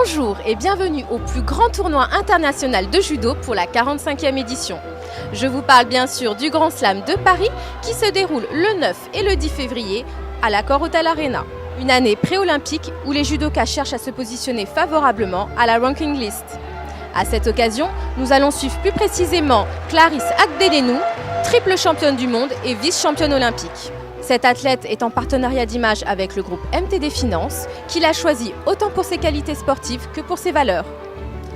Bonjour et bienvenue au plus grand tournoi international de judo pour la 45e édition. Je vous parle bien sûr du Grand Slam de Paris qui se déroule le 9 et le 10 février à l'Accor Hotel Arena. Une année pré-olympique où les judokas cherchent à se positionner favorablement à la ranking list. À cette occasion, nous allons suivre plus précisément Clarisse Agdelénou, triple championne du monde et vice-championne olympique. Cette athlète est en partenariat d'image avec le groupe MTD Finance, qui l'a choisie autant pour ses qualités sportives que pour ses valeurs.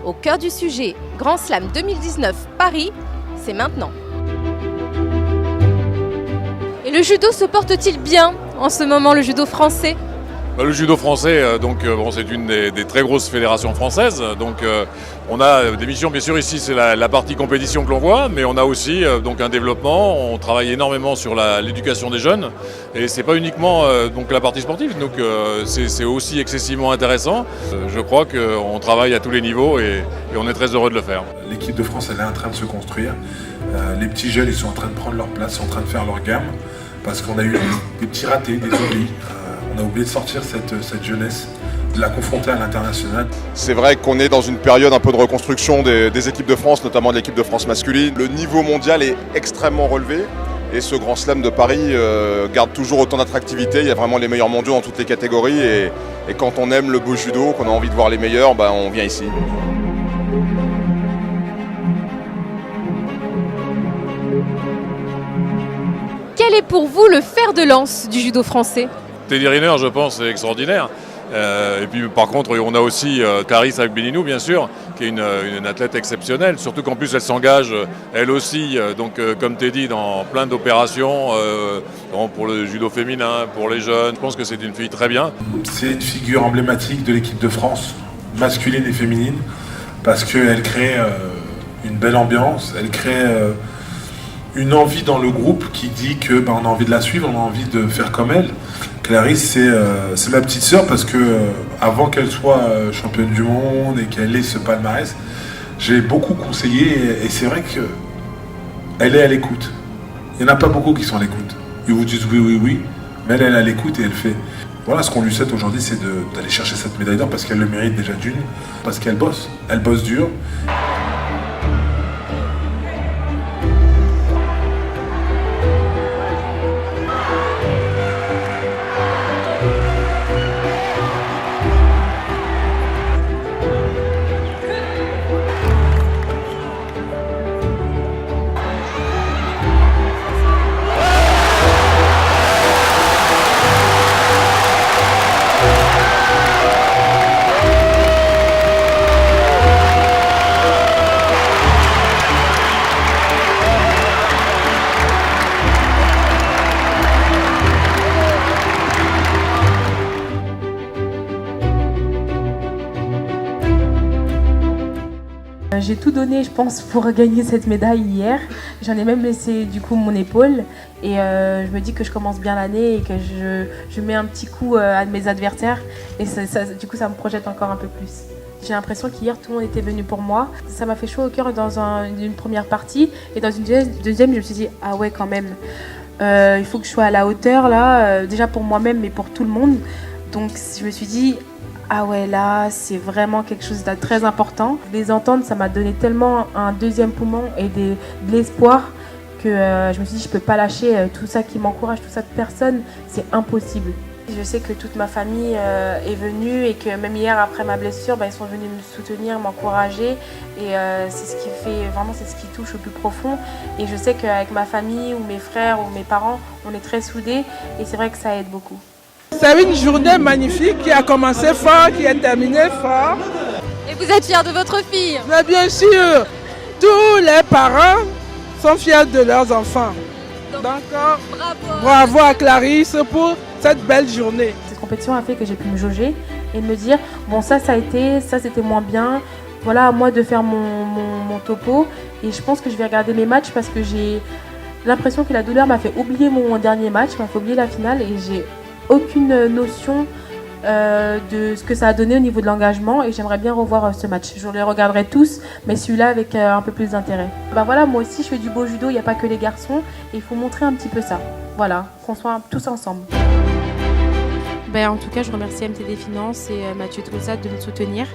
Au cœur du sujet, Grand Slam 2019 Paris, c'est maintenant. Et le judo se porte-t-il bien en ce moment, le judo français ? Le judo français, c'est une des très grosses fédérations françaises. On a des missions, bien sûr, ici c'est la partie compétition que l'on voit, mais on a aussi un développement. On travaille énormément sur l'éducation des jeunes, et c'est pas uniquement la partie sportive. C'est aussi excessivement intéressant. Je crois qu'on travaille à tous les niveaux et on est très heureux de le faire. L'équipe de France, elle est en train de se construire. Les petits jeunes, ils sont en train de prendre leur place, sont en train de faire leur gamme, parce qu'on a eu des petits ratés, des oublis. On a oublié de sortir cette jeunesse, de la confronter à l'international. C'est vrai qu'on est dans une période un peu de reconstruction des équipes de France, notamment de l'équipe de France masculine. Le niveau mondial est extrêmement relevé et ce Grand Slam de Paris garde toujours autant d'attractivité. Il y a vraiment les meilleurs mondiaux dans toutes les catégories et quand on aime le beau judo, qu'on a envie de voir les meilleurs, on vient ici. Quel est pour vous le fer de lance du judo français ? Teddy Riner, je pense, est extraordinaire. Et puis par contre, on a aussi Clarisse Agdelénou, bien sûr, qui est une athlète exceptionnelle. Surtout qu'en plus, elle s'engage, elle aussi, comme Teddy, dans plein d'opérations pour le judo féminin, pour les jeunes. Je pense que c'est une fille très bien. C'est une figure emblématique de l'équipe de France, masculine et féminine, parce qu'elle crée une belle ambiance, elle crée une envie dans le groupe qui dit que on a envie de la suivre, on a envie de faire comme elle. Clarisse, c'est ma petite sœur parce que avant qu'elle soit championne du monde et qu'elle ait ce palmarès, j'ai beaucoup conseillé et c'est vrai qu'elle est à l'écoute. Il n'y en a pas beaucoup qui sont à l'écoute. Ils vous disent oui, mais elle est à l'écoute et elle fait. Voilà, ce qu'on lui souhaite aujourd'hui, c'est d'aller chercher cette médaille d'or parce qu'elle le mérite déjà d'une, parce qu'elle bosse. Elle bosse dur. J'ai tout donné, je pense, pour gagner cette médaille hier. J'en ai même laissé du coup mon épaule et je me dis que je commence bien l'année et que je mets un petit coup à mes adversaires et du coup ça me projette encore un peu plus. J'ai l'impression qu'hier tout le monde était venu pour moi. Ça m'a fait chaud au cœur dans une première partie et dans une deuxième je me suis dit ah ouais quand même, il faut que je sois à la hauteur là, déjà pour moi-même mais pour tout le monde. Donc je me suis dit ah ouais, là, c'est vraiment quelque chose de très important. Les entendre, ça m'a donné tellement un deuxième poumon et de l'espoir que je me suis dit, je peux pas lâcher tout ça qui m'encourage, toute cette personne, c'est impossible. Je sais que toute ma famille est venue et que même hier, après ma blessure, ils sont venus me soutenir, m'encourager. Et c'est ce qui fait, vraiment, c'est ce qui touche au plus profond. Et je sais qu'avec ma famille ou mes frères ou mes parents, on est très soudés et c'est vrai que ça aide beaucoup. C'est une journée magnifique qui a commencé fort, qui est terminée fort. Et vous êtes fiers de votre fille ? Mais bien sûr, tous les parents sont fiers de leurs enfants. Donc, bravo à Clarisse pour cette belle journée. Cette compétition a fait que j'ai pu me jauger et me dire, bon ça a été, ça c'était moins bien. Voilà à moi de faire mon topo. Et je pense que je vais regarder mes matchs parce que j'ai l'impression que la douleur m'a fait oublier mon dernier match, m'a fait oublier la finale et j'ai aucune notion de ce que ça a donné au niveau de l'engagement et j'aimerais bien revoir ce match. Je les regarderai tous, mais celui-là avec un peu plus d'intérêt. Voilà, moi aussi je fais du beau judo, il n'y a pas que les garçons et il faut montrer un petit peu ça. Voilà, qu'on soit tous ensemble. En tout cas, je remercie MTD Finance et Mathieu Troussat de me soutenir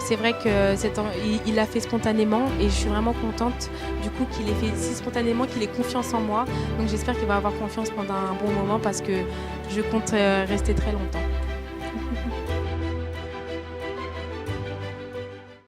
c'est vrai qu'il l'a fait spontanément et je suis vraiment contente du coup qu'il ait fait si spontanément, qu'il ait confiance en moi. Donc j'espère qu'il va avoir confiance pendant un bon moment parce que je compte rester très longtemps.